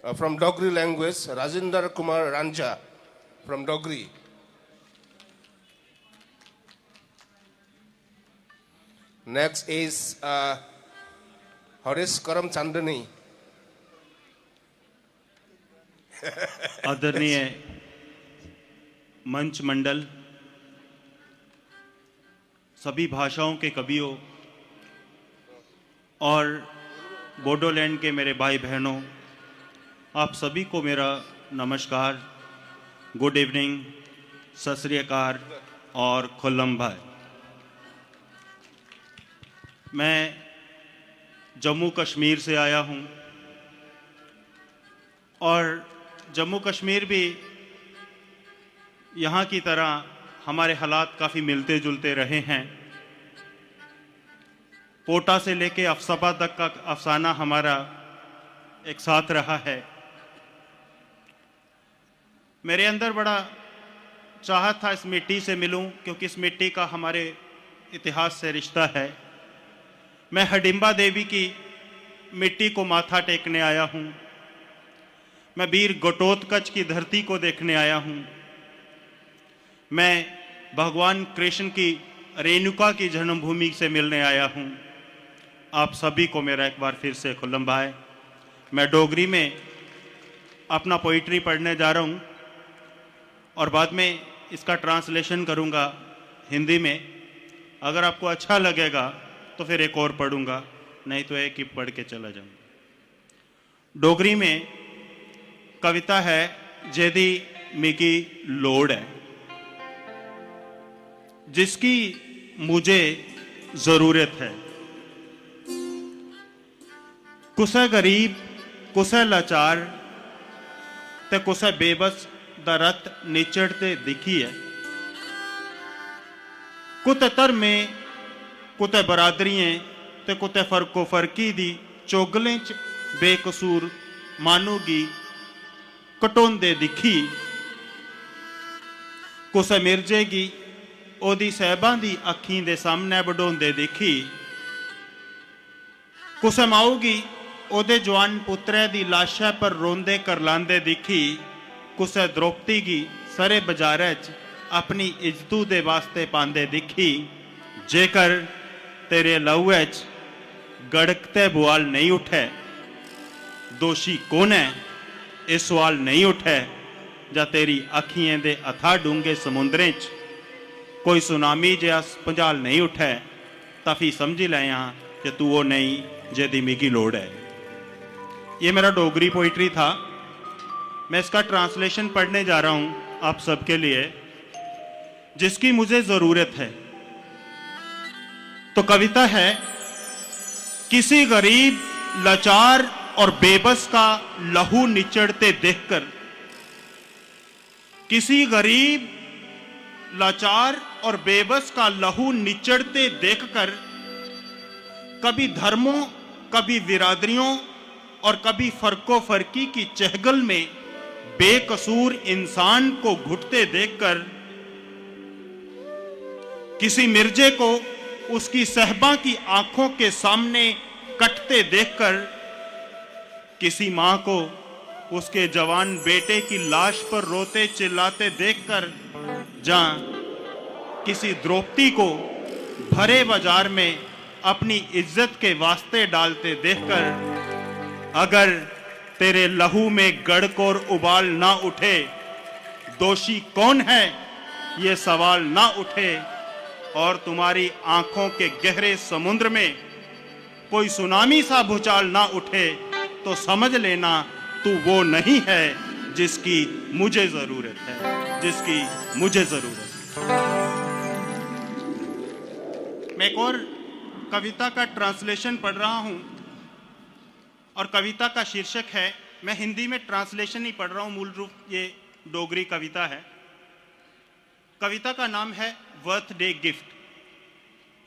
from Dogri language, Rajinder Kumar Ranja from Dogri. Next is Harish Karam Chandani. आदरणीय मंच मंडल, सभी भाषाओं के कवियों और बोडोलैंड के मेरे भाई बहनों, आप सभी को मेरा नमस्कार, गुड इवनिंग, सत श्री अकाल और खुल्लम भाई। मैं जम्मू कश्मीर से आया हूं और जम्मू कश्मीर भी यहाँ की तरह हमारे हालात काफ़ी मिलते जुलते रहे हैं। पोटा से लेके अफसपा तक का अफसाना हमारा एक साथ रहा है। मेरे अंदर बड़ा चाहत था इस मिट्टी से मिलूं, क्योंकि इस मिट्टी का हमारे इतिहास से रिश्ता है। मैं हडिम्बा देवी की मिट्टी को माथा टेकने आया हूं। मैं वीर घटोत्कच की धरती को देखने आया हूं। मैं भगवान कृष्ण की रेणुका की जन्मभूमि से मिलने आया हूं। आप सभी को मेरा एक बार फिर से खुल्लम भाई। मैं डोगरी में अपना पोइट्री पढ़ने जा रहा हूं और बाद में इसका ट्रांसलेशन करूंगा हिंदी में। अगर आपको अच्छा लगेगा तो फिर एक और पढ़ूंगा, नहीं तो एक ही पढ़ के चला जाऊंगा। डोगरी में कविता है जेदी मिकी लोड़ है, जिसकी मुझे जरूरत है। कुसै गरीब कुसै लाचार ते कुसै बेबस दा रत निचड़ते दिखी है। कुतै धर्में कुतै बरादरियें ते कुतै फर्को फर्की दी चोगलें च बेकसूर मानू गी कटोंदे दिखी। कुसै मिर्जे गी ओदी साहिबां दी अखीं दे सामने वडोंदे दिखी। कुसै माऊ गी ओदे जवान पुत्रै दी लाशै पर रोंदे करलांदे दिखी। कुसै द्रौपदी गी सरे बाजारै च अपनी इज्जतू दे वास्ते पांदे दिखी। जेकर तेरे लहूए च गड़कते बुआल नहीं उठे, दोषी कौन है ये सवाल नहीं उठे। जा तेरी अखियें दे अथाह डूंगे समुद्रें च कोई सुनामी जिहा भुंचाल नहीं उठे, तां समझी लैया कि तू वो नहीं जेदी मिगी लोड़ है। ये मेरा डोगरी पोइट्री था। मैं इसका ट्रांसलेशन पढ़ने जा रहा हूं आप सबके लिए, जिसकी मुझे जरूरत है। तो कविता है, किसी गरीब लाचार और बेबस का लहू निचड़ते देखकर, किसी गरीब लाचार और बेबस का लहू निचड़ते देखकर, कभी धर्मों कभी बिरादरियों और कभी फर्को फर्की की चहगल में बेकसूर इंसान को घुटते देखकर, किसी मिर्जे को उसकी सहबा की आंखों के सामने कटते देखकर, किसी मां को उसके जवान बेटे की लाश पर रोते चिल्लाते देखकर, जहां किसी द्रौपदी को भरे बाजार में अपनी इज्जत के वास्ते डालते देखकर, अगर तेरे लहू में गड़क और उबाल ना उठे, दोषी कौन है ये सवाल ना उठे, और तुम्हारी आंखों के गहरे समुद्र में कोई सुनामी सा भूचाल ना उठे, तो समझ लेना तू वो नहीं है जिसकी मुझे जरूरत है, जिसकी मुझे जरूरत है। मैं एक और कविता का ट्रांसलेशन पढ़ रहा हूं और कविता का शीर्षक है, मैं हिंदी में ट्रांसलेशन ही पढ़ रहा हूं, मूल रूप ये डोगरी कविता है। कविता का नाम है बर्थडे गिफ्ट।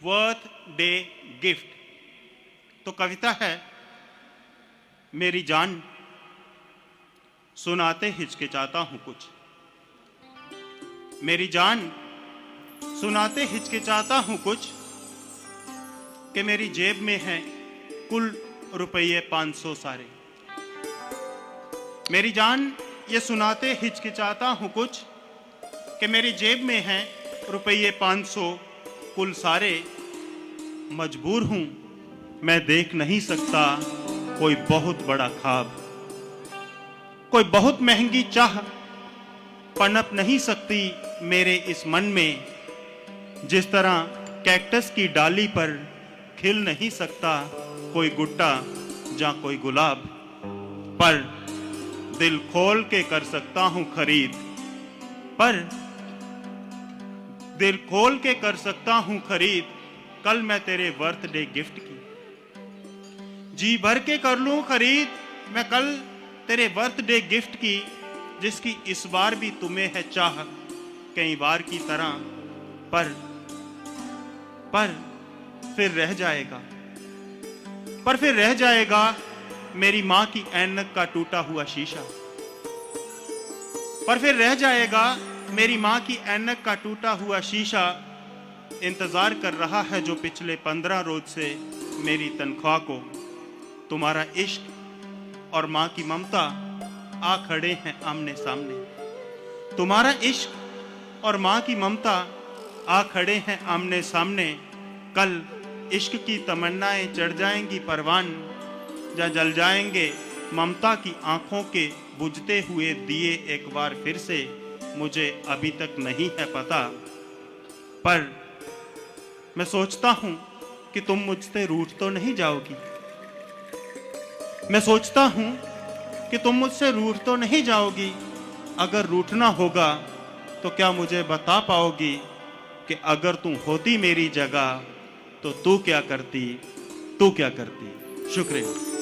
Birthday gift. तो कविता है, मेरी जान सुनाते हिचकिचाता हूं कुछ। मेरी जान सुनाते हिचकिचाता हूं कुछ, कि मेरी जेब में है कुल रुपये 500 सारे। मेरी जान, ये सुनाते हिचकिचाता हूं कुछ कि मेरी जेब में हैं रुपये 500 कुल सारे। मजबूर हूं, मैं देख नहीं सकता कोई बहुत बड़ा ख्वाब। कोई बहुत महंगी चाह पनप नहीं सकती मेरे इस मन में, जिस तरह कैक्टस की डाली पर खिल नहीं सकता कोई गुट्टा या कोई गुलाब। पर दिल खोल के कर सकता हूं खरीद, पर दिल खोल के कर सकता हूं खरीद कल मैं तेरे बर्थडे गिफ्ट की। जी भर के कर लूं खरीद मैं कल तेरे बर्थडे गिफ्ट की, जिसकी इस बार भी तुम्हें है चाह कई बार की तरह। पर फिर रह जाएगा, पर फिर रह जाएगा मेरी मां की ऐनक का टूटा हुआ शीशा। पर फिर रह जाएगा मेरी मां की ऐनक का टूटा हुआ शीशा। इंतजार कर रहा है जो पिछले 15 रोज से मेरी तनख्वाह को। तुम्हारा इश्क और मां की ममता आ खड़े हैं आमने सामने। तुम्हारा इश्क और मां की ममता आ खड़े हैं आमने सामने। कल इश्क की तमन्नाएं चढ़ जाएंगी परवान, या जल जाएंगे ममता की आंखों के बुझते हुए दिए एक बार फिर से। मुझे अभी तक नहीं है पता, पर मैं सोचता हूं कि तुम मुझसे रूठ तो नहीं जाओगी। मैं सोचता हूं कि तुम मुझसे रूठ तो नहीं जाओगी। अगर रूठना होगा तो क्या मुझे बता पाओगी कि अगर तुम होती मेरी जगह तो तू क्या करती, तू क्या करती। शुक्रिया।